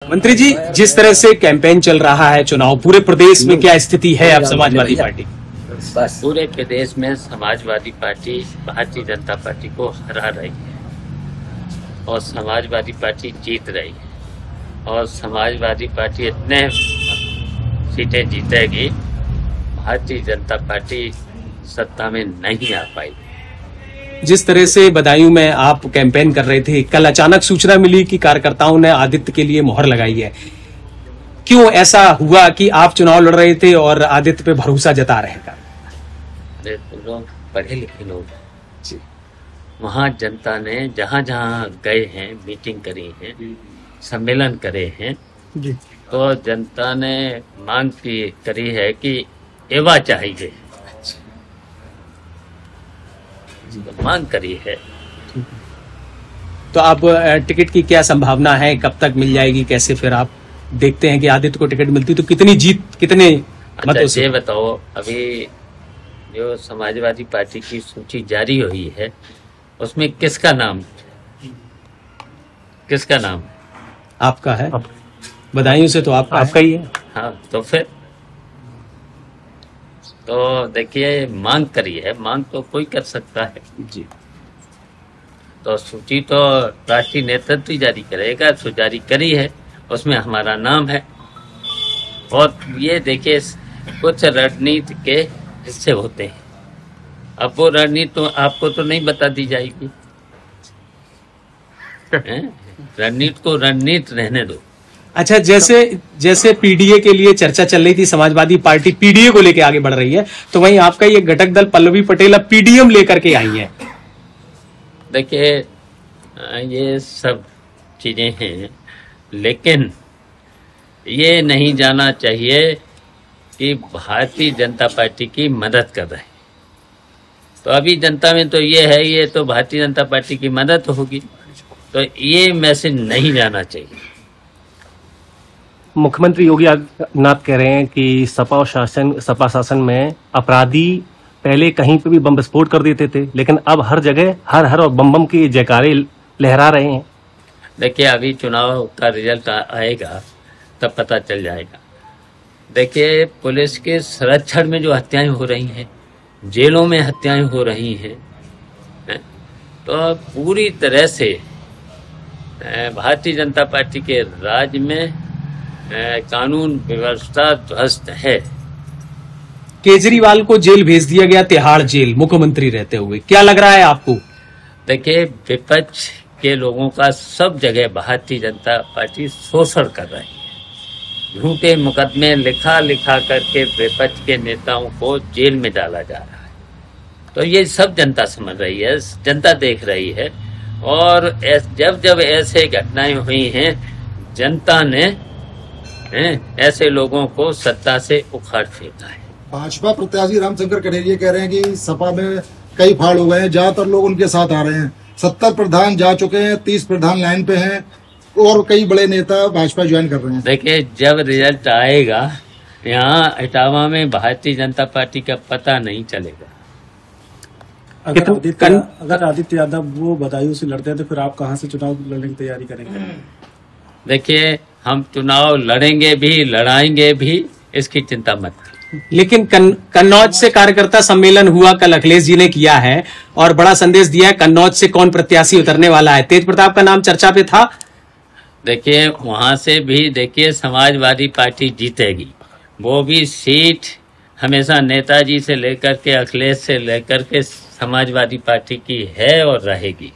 मंत्री जी, जिस तरह से कैंपेन चल रहा है चुनाव, पूरे प्रदेश में क्या स्थिति है अब समाजवादी पार्टी? बस पूरे प्रदेश में समाजवादी पार्टी भारतीय जनता पार्टी को हरा रही है और समाजवादी पार्टी जीत रही है और समाजवादी पार्टी इतने सीटें जीतेगी, भारतीय जनता पार्टी सत्ता में नहीं आ पाई। जिस तरह से बदायूं में आप कैंपेन कर रहे थे, कल अचानक सूचना मिली कि कार्यकर्ताओं ने आदित्य के लिए मोहर लगाई है। क्यों ऐसा हुआ कि आप चुनाव लड़ रहे थे और आदित्य पे भरोसा जता रहे हैं? लोग पढ़े लिखे लोग, वहाँ जनता ने जहाँ जहाँ गए हैं, मीटिंग करी है, सम्मेलन करे हैं, तो जनता ने मांग करी है कि एवा चाहिए, मांग करी है। तो आप टिकट की क्या संभावना है, कब तक मिल जाएगी, कैसे फिर आप देखते हैं कि आदित्य को टिकट मिलती तो कितनी जीत, कितने मतों से? ये बताओ, अभी जो समाजवादी पार्टी की सूची जारी हुई है उसमें किसका नाम आपका है? बदायूं से तो आपका ही है। हाँ, तो फिर तो देखिए, मांग करी है, मांग तो कोई कर सकता है जी। तो सूची तो राष्ट्रीय नेतृत्व जारी करेगा, तो जारी करी है, उसमें हमारा नाम है। और ये देखिए, कुछ रणनीति के हिस्से होते हैं। अब वो रणनीति तो आपको तो नहीं बता दी जाएगी, रणनीति को रणनीति रहने दो। अच्छा, जैसे पीडीए के लिए चर्चा चल रही थी, समाजवादी पार्टी पीडीए को लेकर आगे बढ़ रही है, तो वहीं आपका ये घटक दल पल्लवी पटेल अब पीडीएम लेकर के आई है। देखिए, ये सब चीजें हैं, लेकिन ये नहीं जाना चाहिए कि भारतीय जनता पार्टी की मदद कर रहे हैं। तो अभी जनता में तो ये है, ये तो भारतीय जनता पार्टी की मदद होगी, तो ये मैसेज नहीं जाना चाहिए। मुख्यमंत्री योगी आदित्यनाथ कह रहे हैं कि सपा शासन में अपराधी पहले कहीं पे भी बम विस्फोट कर देते थे, लेकिन अब हर जगह हर हर और बम की जयकारे लहरा रहे हैं। देखिए, अभी चुनाव का रिजल्ट आएगा तब पता चल जाएगा। देखिए, पुलिस के संरक्षण में जो हत्याएं हो रही हैं, जेलों में हत्याएं हो रही हैं, तो पूरी तरह से भारतीय जनता पार्टी के राज में कानून व्यवस्था ध्वस्त है। केजरीवाल को जेल भेज दिया गया, तिहाड़ जेल, मुख्यमंत्री रहते हुए। क्या लग रहा है आपको? देखिए, विपक्ष के लोगों का सब जगह भारतीय जनता पार्टी शोषण कर रही है। झूठे मुकदमे लिखा करके विपक्ष के नेताओं को जेल में डाला जा रहा है। तो ये सब जनता समझ रही है, जनता देख रही है। और जब ऐसे घटनाएं हुई हैं, जनता ने ऐसे लोगों को सत्ता से उखाड़ फेंका है। भाजपा प्रत्याशी रामशंकर कनेरिया कह रहे हैं कि सपा में कई फाड़ हो गए हैं, ज्यादातर लोग उनके साथ आ रहे हैं। 70 प्रधान जा चुके हैं, 30 प्रधान लाइन पे हैं और कई बड़े नेता भाजपा ज्वाइन कर रहे हैं। देखिए, जब रिजल्ट आएगा, यहाँ इटावा में भारतीय जनता पार्टी का पता नहीं चलेगा। अगर आदित्य यादव वो बदायूं से लड़ते हैं तो फिर आप कहाँ से चुनाव लड़ने की तैयारी करेंगे? देखिए, हम चुनाव लड़ेंगे भी, लड़ाएंगे भी, इसकी चिंता मत करिए। लेकिन कन्नौज से कार्यकर्ता सम्मेलन हुआ, कल अखिलेश जी ने किया है और बड़ा संदेश दिया है। कन्नौज से कौन प्रत्याशी उतरने वाला है? तेज प्रताप का नाम चर्चा पे था। देखिए, वहां से भी देखिए समाजवादी पार्टी जीतेगी। वो भी सीट हमेशा नेताजी से लेकर के, अखिलेश से लेकर के समाजवादी पार्टी की है और रहेगी।